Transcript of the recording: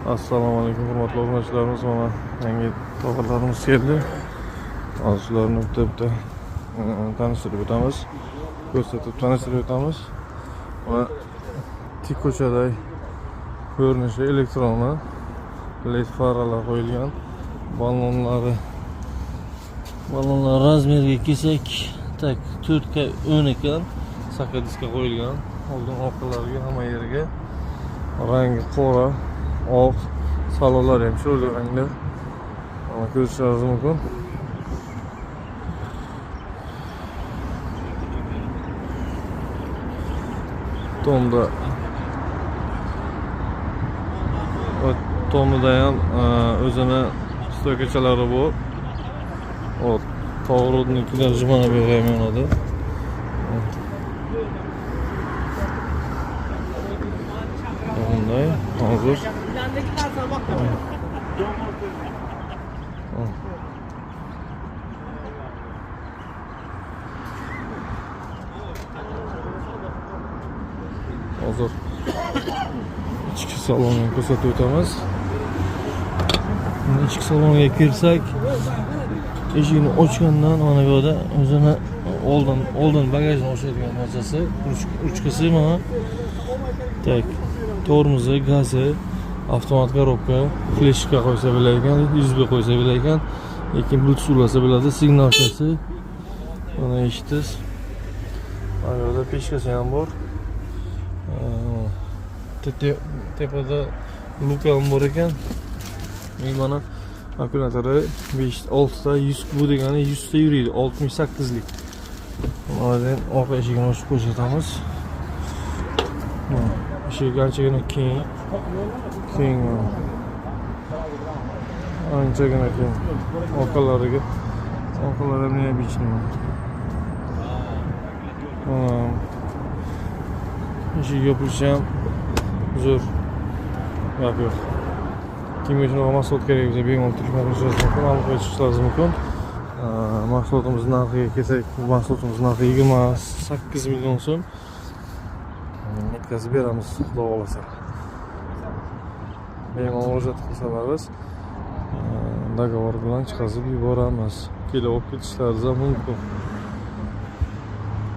Assalomu alaykum hurmatli obunachilarimiz, mana yangi tovarlarimiz keldi. Shularni bitta tanishtirib o'tamiz. Ko'rsatib tanishtirib o'tamiz. Mana tik ko'chaday ko'rinishi elektronni LED faralar qo'yilgan. Ballonlar razmeriga kelsak, tak 4 ga 10 ekan, saka diska qo'yilgan. Oldin orqalariga hamma yeriga rangi qora, oq, salonlar ham shu rangda. Mana ko'rishingiz mumkin. Tomda ham o'zini stoykachalari bor. O to'g'ridan jimana beraymonadi. Bunday hozir ichki salonni ko'rsatib o'tamiz. Ichki salonga kirsak, eshikni ochgandan mana bu yerda o'zini oldin bagajni ochadigan narsasi, ruchkasi mana. Tak, tormozi, gazi, avtomat korobka, fleshka qo'ysa bo'ladi ekan, USB qo'ysa bo'ladi ekan, lekin Bluetooth ulasa bo'ladi, signalchasi. Mana eshitdingiz. Mana bu yerda pechkasi ham bor. Tepada luka ham bor ekan. Mana akkumulyatori 5-6 ta 100 bu degani 100 ta yuradi, 68 lik. Hozir orqa eshigini ochib ko'rsatamiz. Eshik anchagina keng. Anchagina keng. Orqalariga ham bichilgan. Eshik yopilishi ham zo'r. Gap yo'q. Kimga shunaqa mahsulot kerak bo'lsa, bemalol telefon qilishingiz mumkin, olib qo'yishingiz mumkin. Mahsulotimiz narxiga kelsak, mahsulotimiz narxi 28 million so'm. Yetkazib beramiz, xudo xolasa. Bemalol murojaat qilsangiz, dogovor bilan chiqazib yuboramiz. Kelib olib ketishlaringiz mumkin.